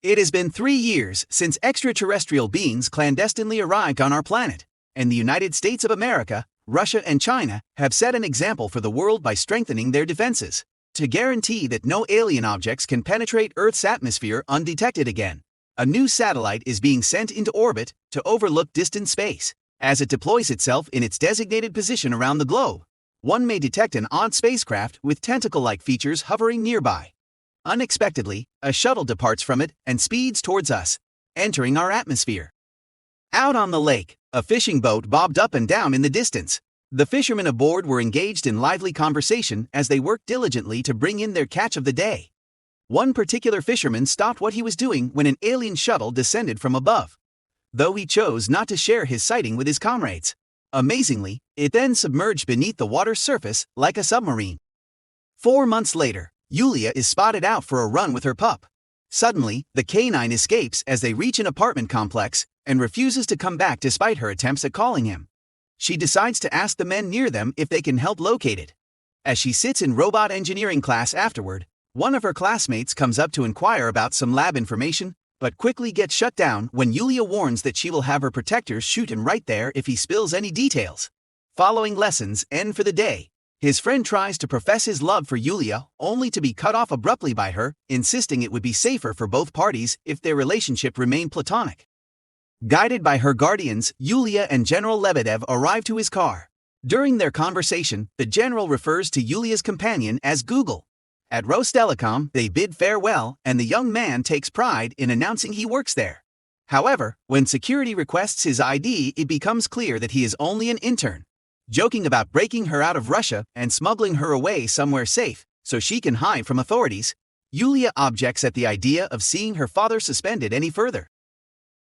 It has been 3 years since extraterrestrial beings clandestinely arrived on our planet, and the United States of America, Russia, and China have set an example for the world by strengthening their defenses to guarantee that no alien objects can penetrate Earth's atmosphere undetected again. A new satellite is being sent into orbit to overlook distant space. As it deploys itself in its designated position around the globe, one may detect an odd spacecraft with tentacle-like features hovering nearby. Unexpectedly, a shuttle departs from it and speeds towards us, entering our atmosphere. Out on the lake, a fishing boat bobbed up and down in the distance. The fishermen aboard were engaged in lively conversation as they worked diligently to bring in their catch of the day. One particular fisherman stopped what he was doing when an alien shuttle descended from above, though he chose not to share his sighting with his comrades. Amazingly, it then submerged beneath the water's surface like a submarine. 4 months later, Yulia is spotted out for a run with her pup. Suddenly, the canine escapes as they reach an apartment complex and refuses to come back despite her attempts at calling him. She decides to ask the men near them if they can help locate it. As she sits in robot engineering class afterward, one of her classmates comes up to inquire about some lab information, but quickly gets shut down when Yulia warns that she will have her protectors shoot him right there if he spills any details. Following lessons end for the day, his friend tries to profess his love for Yulia only to be cut off abruptly by her, insisting it would be safer for both parties if their relationship remained platonic. Guided by her guardians, Yulia and General Lebedev arrive to his car. During their conversation, the general refers to Yulia's companion as Google. At Rostelecom, they bid farewell, and the young man takes pride in announcing he works there. However, when security requests his ID, it becomes clear that he is only an intern. Joking about breaking her out of Russia and smuggling her away somewhere safe so she can hide from authorities, Yulia objects at the idea of seeing her father suspended any further.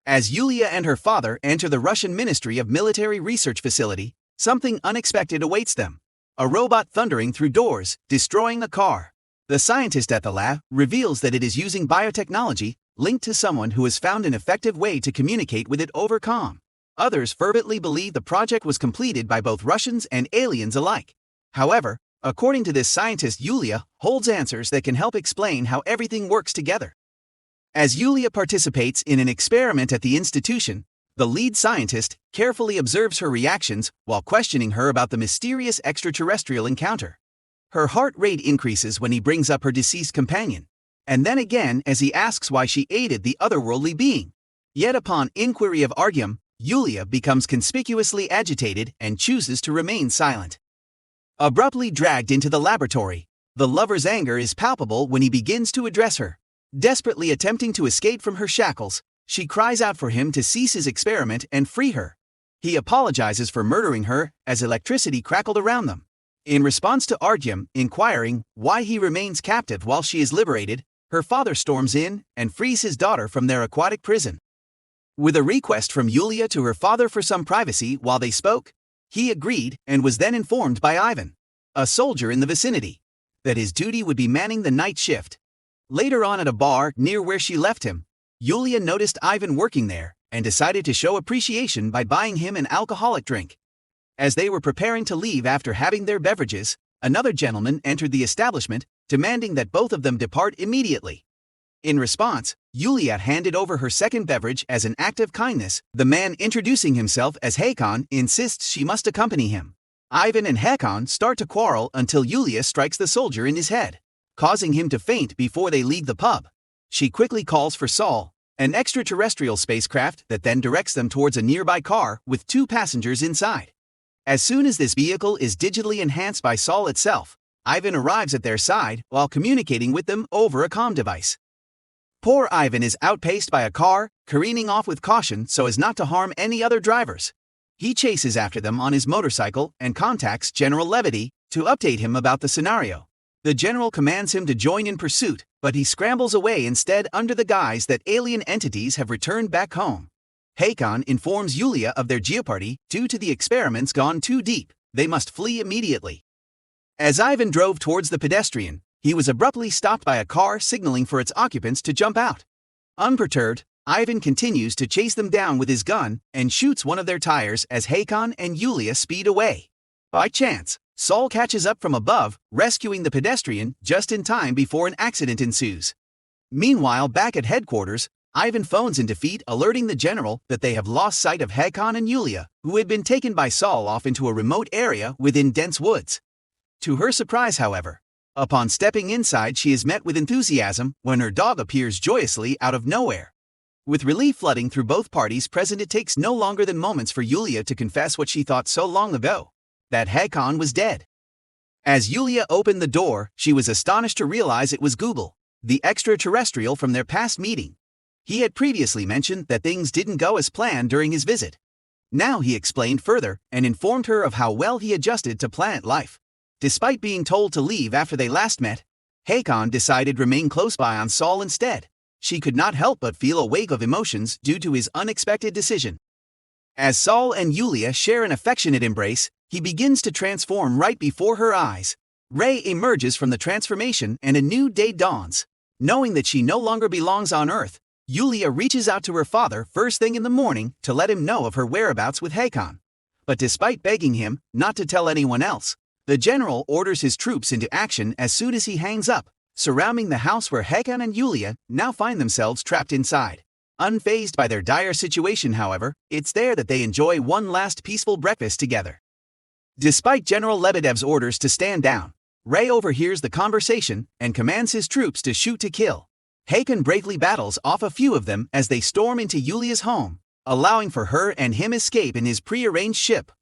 As Yulia and her father enter the Russian Ministry of Military Research facility, something unexpected awaits them. A robot thundering through doors, destroying a car. The scientist at the lab reveals that it is using biotechnology linked to someone who has found an effective way to communicate with it over comm. Others fervently believe the project was completed by both Russians and aliens alike. However, according to this scientist, Yulia holds answers that can help explain how everything works together. As Yulia participates in an experiment at the institution, the lead scientist carefully observes her reactions while questioning her about the mysterious extraterrestrial encounter. Her heart rate increases when he brings up her deceased companion, and then again as he asks why she aided the otherworldly being. Yet upon inquiry of Argyom, Yulia becomes conspicuously agitated and chooses to remain silent. Abruptly dragged into the laboratory, the lover's anger is palpable when he begins to address her. Desperately attempting to escape from her shackles, she cries out for him to cease his experiment and free her. He apologizes for murdering her as electricity crackled around them. In response to Artyom inquiring why he remains captive while she is liberated, her father storms in and frees his daughter from their aquatic prison. With a request from Yulia to her father for some privacy while they spoke, he agreed and was then informed by Ivan, a soldier in the vicinity, that his duty would be manning the night shift. Later on at a bar near where she left him, Yulia noticed Ivan working there and decided to show appreciation by buying him an alcoholic drink. As they were preparing to leave after having their beverages, another gentleman entered the establishment, demanding that both of them depart immediately. In response, Yulia handed over her second beverage as an act of kindness. The man, introducing himself as Hakon, insists she must accompany him. Ivan and Hakon start to quarrel until Yulia strikes the soldier in his head, causing him to faint before they leave the pub. She quickly calls for Sol, an extraterrestrial spacecraft that then directs them towards a nearby car with 2 passengers inside. As soon as this vehicle is digitally enhanced by Sol itself, Ivan arrives at their side while communicating with them over a comm device. Poor Ivan is outpaced by a car, careening off with caution so as not to harm any other drivers. He chases after them on his motorcycle and contacts General Lebedev to update him about the scenario. The general commands him to join in pursuit, but he scrambles away instead under the guise that alien entities have returned back home. Hakon informs Yulia of their jeopardy due to the experiments gone too deep. They must flee immediately. As Ivan drove towards the pedestrian, he was abruptly stopped by a car signaling for its occupants to jump out. Unperturbed, Ivan continues to chase them down with his gun and shoots one of their tires as Hakon and Yulia speed away. By chance, Sol catches up from above, rescuing the pedestrian just in time before an accident ensues. Meanwhile, back at headquarters, Ivan phones in defeat, alerting the general that they have lost sight of Hakon and Yulia, who had been taken by Saul off into a remote area within dense woods. To her surprise, however, upon stepping inside, she is met with enthusiasm when her dog appears joyously out of nowhere. With relief flooding through both parties present, it takes no longer than moments for Yulia to confess what she thought so long ago, that Hakon was dead. As Yulia opened the door, she was astonished to realize it was Google, the extraterrestrial from their past meeting. He had previously mentioned that things didn't go as planned during his visit. Now he explained further and informed her of how well he adjusted to planet life. Despite being told to leave after they last met, Hakon decided to remain close by on Saul instead. She could not help but feel a wave of emotions due to his unexpected decision. As Saul and Yulia share an affectionate embrace, he begins to transform right before her eyes. Ray emerges from the transformation and a new day dawns. Knowing that she no longer belongs on Earth, Yulia reaches out to her father first thing in the morning to let him know of her whereabouts with Hakon. But despite begging him not to tell anyone else, the general orders his troops into action as soon as he hangs up, surrounding the house where Hakon and Yulia now find themselves trapped inside. Unfazed by their dire situation, however, it's there that they enjoy one last peaceful breakfast together. Despite General Lebedev's orders to stand down, Ray overhears the conversation and commands his troops to shoot to kill. Hakon bravely battles off a few of them as they storm into Yulia's home, allowing for her and him escape in his pre-arranged ship.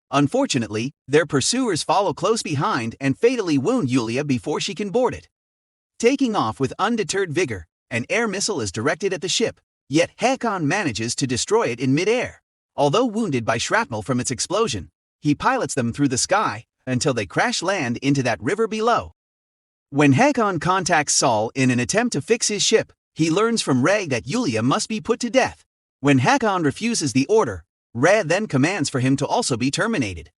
Unfortunately, their pursuers follow close behind and fatally wound Yulia before she can board it. Taking off with undeterred vigor, an air missile is directed at the ship, yet Hakon manages to destroy it in mid-air. Although wounded by shrapnel from its explosion, he pilots them through the sky until they crash land into that river below. When Hakon contacts Saul in an attempt to fix his ship, he learns from Ray that Yulia must be put to death. When Hakon refuses the order, Ray then commands for him to also be terminated.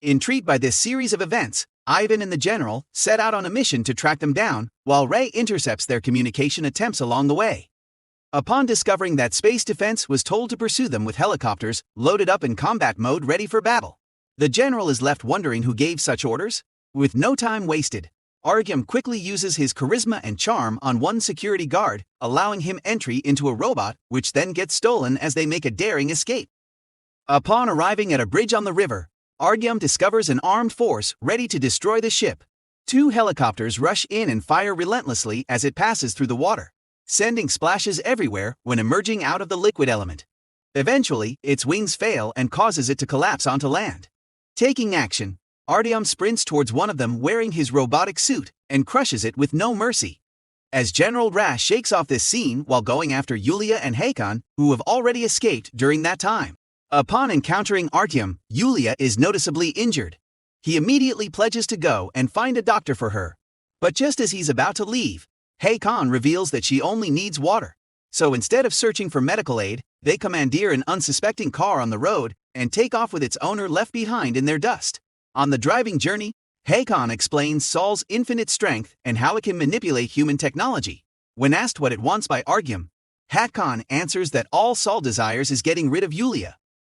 Intrigued by this series of events, Ivan and the general set out on a mission to track them down, while Ray intercepts their communication attempts along the way. Upon discovering that Space Defense was told to pursue them with helicopters loaded up in combat mode ready for battle, the general is left wondering who gave such orders. With no time wasted, Argyom quickly uses his charisma and charm on one security guard, allowing him entry into a robot, which then gets stolen as they make a daring escape. Upon arriving at a bridge on the river, Argyom discovers an armed force ready to destroy the ship. 2 helicopters rush in and fire relentlessly as it passes through the water, sending splashes everywhere when emerging out of the liquid element. Eventually, its wings fail and causes it to collapse onto land. Taking action, Artyom sprints towards one of them wearing his robotic suit and crushes it with no mercy. As General Rash shakes off this scene while going after Yulia and Hakon, who have already escaped during that time. Upon encountering Artyom, Yulia is noticeably injured. He immediately pledges to go and find a doctor for her. But just as he's about to leave, Hakon reveals that she only needs water. So instead of searching for medical aid, they commandeer an unsuspecting car on the road and take off with its owner left behind in their dust. On the driving journey, Hakon explains Saul's infinite strength and how it can manipulate human technology. When asked what it wants by Argyom, Hakon answers that all Saul desires is getting rid of Yulia.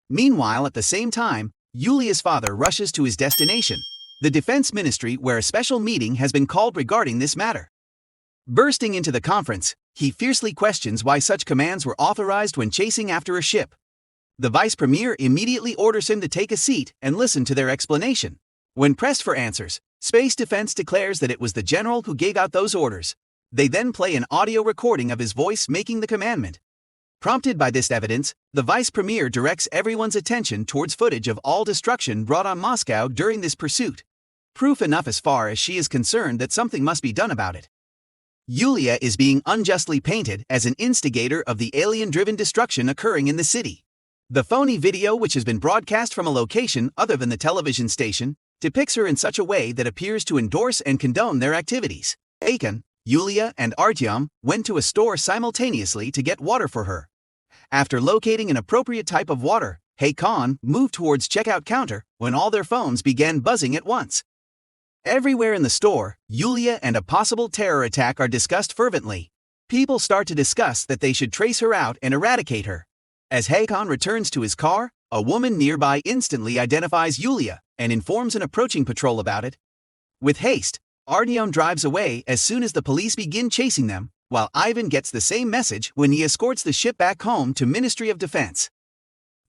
Meanwhile, at the same time, Yulia's father rushes to his destination, the Defense Ministry, where a special meeting has been called regarding this matter. Bursting into the conference, he fiercely questions why such commands were authorized when chasing after a ship. The Vice Premier immediately orders him to take a seat and listen to their explanation. When pressed for answers, Space Defense declares that it was the general who gave out those orders. They then play an audio recording of his voice making the commandment. Prompted by this evidence, the Vice Premier directs everyone's attention towards footage of all destruction brought on Moscow during this pursuit. Proof enough as far as she is concerned that something must be done about it. Yulia is being unjustly painted as an instigator of the alien-driven destruction occurring in the city. The phony video, which has been broadcast from a location other than the television station, depicts her in such a way that appears to endorse and condone their activities. Hakon, Yulia, and Artyom went to a store simultaneously to get water for her. After locating an appropriate type of water, Hakon moved towards checkout counter when all their phones began buzzing at once. Everywhere in the store, Yulia and a possible terror attack are discussed fervently. People start to discuss that they should trace her out and eradicate her. As Hakon returns to his car, a woman nearby instantly identifies Yulia and informs an approaching patrol about it. With haste, Artyom drives away as soon as the police begin chasing them, while Ivan gets the same message when he escorts the ship back home to Ministry of Defense.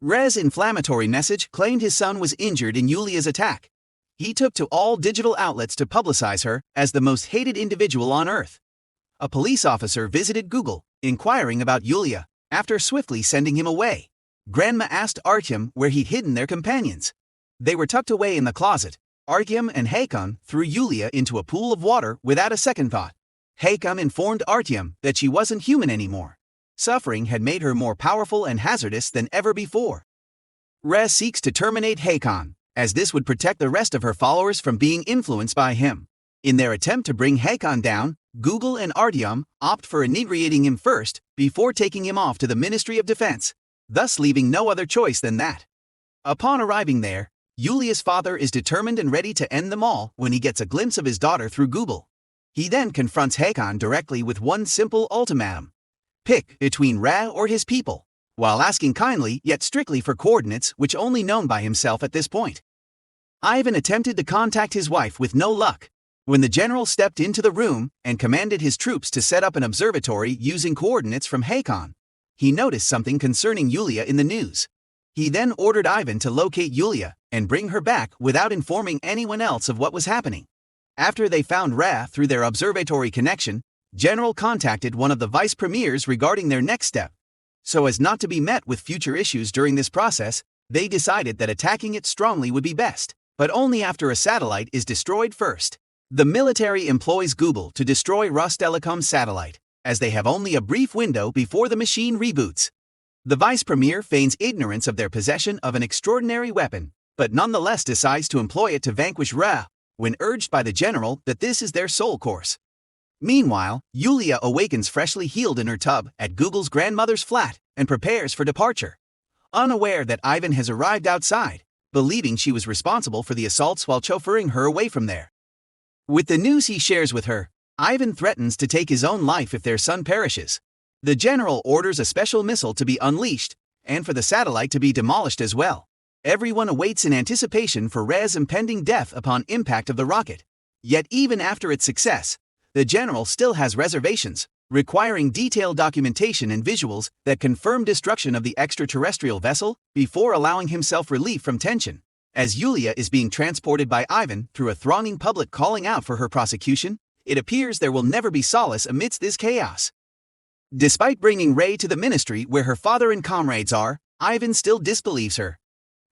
Rez's inflammatory message claimed his son was injured in Yulia's attack. He took to all digital outlets to publicize her as the most hated individual on Earth. A police officer visited Google, inquiring about Yulia, after swiftly sending him away. Grandma asked Artyom where he'd hidden their companions. They were tucked away in the closet. Artyom and Hakan threw Yulia into a pool of water without a second thought. Hakan informed Artyom that she wasn't human anymore. Suffering had made her more powerful and hazardous than ever before. Rez seeks to terminate Hakan, as this would protect the rest of her followers from being influenced by him. In their attempt to bring Hakan down, Google and Artyom opt for inebriating him first before taking him off to the Ministry of Defense, thus leaving no other choice than that. Upon arriving there, Yulia's father is determined and ready to end them all when he gets a glimpse of his daughter through Google. He then confronts Hakan directly with one simple ultimatum: pick between Ra or his people, while asking kindly yet strictly for coordinates which only known by himself at this point. Ivan attempted to contact his wife with no luck. When the general stepped into the room and commanded his troops to set up an observatory using coordinates from Hakan, he noticed something concerning Yulia in the news. He then ordered Ivan to locate Yulia and bring her back without informing anyone else of what was happening. After they found Ra through their observatory connection, General contacted one of the vice premiers regarding their next step. So as not to be met with future issues during this process, they decided that attacking it strongly would be best, but only after a satellite is destroyed first. The military employs Google to destroy Rostelecom's satellite, as they have only a brief window before the machine reboots. The vice premier feigns ignorance of their possession of an extraordinary weapon, but nonetheless decides to employ it to vanquish Ra, when urged by the general that this is their sole course. Meanwhile, Yulia awakens freshly healed in her tub at Google's grandmother's flat and prepares for departure. Unaware that Ivan has arrived outside, believing she was responsible for the assaults while chauffeuring her away from there. With the news he shares with her, Ivan threatens to take his own life if their son perishes. The general orders a special missile to be unleashed, and for the satellite to be demolished as well. Everyone awaits in anticipation for Rez's impending death upon impact of the rocket. Yet even after its success, the general still has reservations, requiring detailed documentation and visuals that confirm destruction of the extraterrestrial vessel before allowing himself relief from tension. As Yulia is being transported by Ivan through a thronging public calling out for her prosecution, it appears there will never be solace amidst this chaos. Despite bringing Ray to the ministry where her father and comrades are, Ivan still disbelieves her.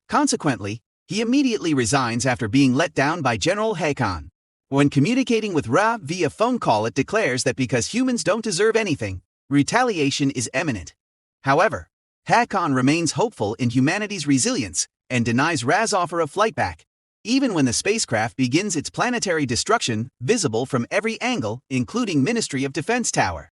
Consequently, he immediately resigns after being let down by General Hakan. When communicating with Ra via phone call, it declares that because humans don't deserve anything, retaliation is imminent. However, Hakan remains hopeful in humanity's resilience and denies Ra's offer of flight back, even when the spacecraft begins its planetary destruction, visible from every angle, including Ministry of Defense Tower.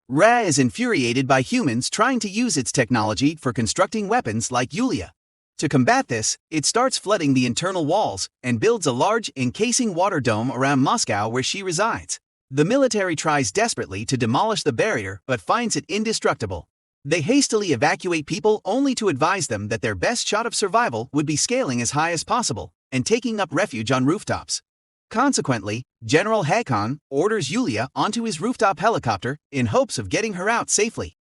Ra is infuriated by humans trying to use its technology for constructing weapons like Yulia. To combat this, it starts flooding the internal walls and builds a large, encasing water dome around Moscow where she resides. The military tries desperately to demolish the barrier but finds it indestructible. They hastily evacuate people only to advise them that their best shot of survival would be scaling as high as possible and taking up refuge on rooftops. Consequently, General Hakan orders Yulia onto his rooftop helicopter in hopes of getting her out safely.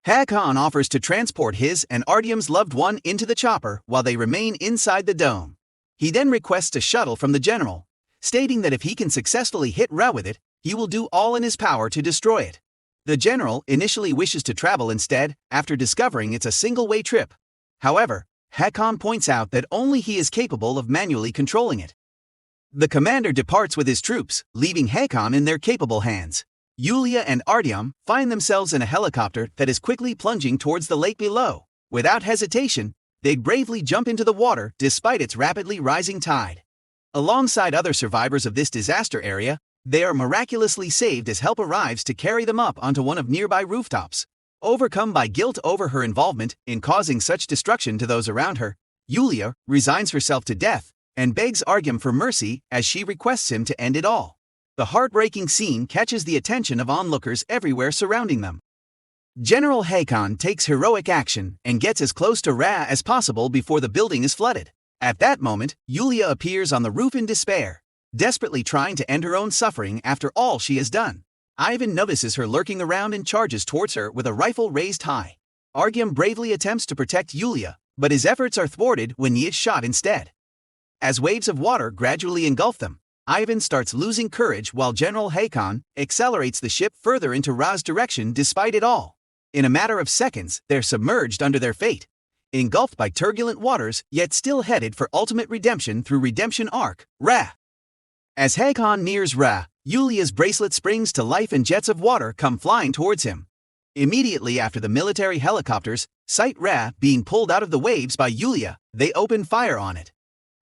Hakan offers to transport his and Artyom's loved one into the chopper while they remain inside the dome. He then requests a shuttle from the general, stating that if he can successfully hit Ra with it, he will do all in his power to destroy it. The general initially wishes to travel instead after discovering it's a single-way trip. However, Hakan points out that only he is capable of manually controlling it. The commander departs with his troops, leaving Hakan in their capable hands. Yulia and Artyom find themselves in a helicopter that is quickly plunging towards the lake below. Without hesitation, they bravely jump into the water despite its rapidly rising tide. Alongside other survivors of this disaster area, they are miraculously saved as help arrives to carry them up onto one of nearby rooftops. Overcome by guilt over her involvement in causing such destruction to those around her, Yulia resigns herself to death and begs Artyom for mercy as she requests him to end it all. The heartbreaking scene catches the attention of onlookers everywhere surrounding them. General Hakan takes heroic action and gets as close to Ra as possible before the building is flooded. At that moment, Yulia appears on the roof in despair, desperately trying to end her own suffering after all she has done. Ivan notices her lurking around and charges towards her with a rifle raised high. Artyom bravely attempts to protect Yulia, but his efforts are thwarted when he is shot instead. As waves of water gradually engulf them, Ivan starts losing courage while General Hakan accelerates the ship further into Ra's direction despite it all. In a matter of seconds, they're submerged under their fate, engulfed by turbulent waters, yet still headed for ultimate redemption through Redemption Arc, Ra. As Hakan nears Ra, Yulia's bracelet springs to life and jets of water come flying towards him. Immediately after the military helicopters sight Ra being pulled out of the waves by Yulia, they open fire on it.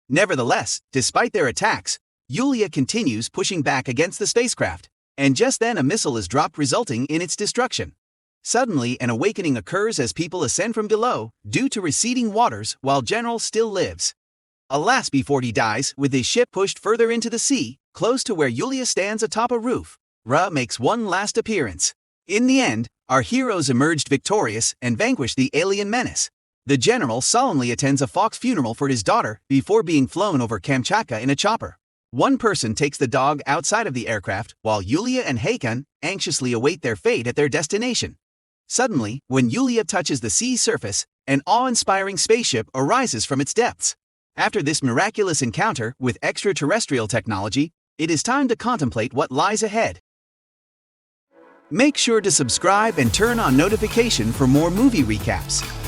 Nevertheless, despite their attacks, Yulia continues pushing back against the spacecraft, and just then a missile is dropped resulting in its destruction. Suddenly, an awakening occurs as people ascend from below due to receding waters while General still lives. Alas, before he dies, with his ship pushed further into the sea, close to where Yulia stands atop a roof, Ra makes one last appearance. In the end, our heroes emerged victorious and vanquished the alien menace. The general solemnly attends a fox funeral for his daughter before being flown over Kamchatka in a chopper. One person takes the dog outside of the aircraft while Yulia and Hakan anxiously await their fate at their destination. Suddenly, when Yulia touches the sea surface, an awe-inspiring spaceship arises from its depths. After this miraculous encounter with extraterrestrial technology, it is time to contemplate what lies ahead. Make sure to subscribe and turn on notification for more movie recaps.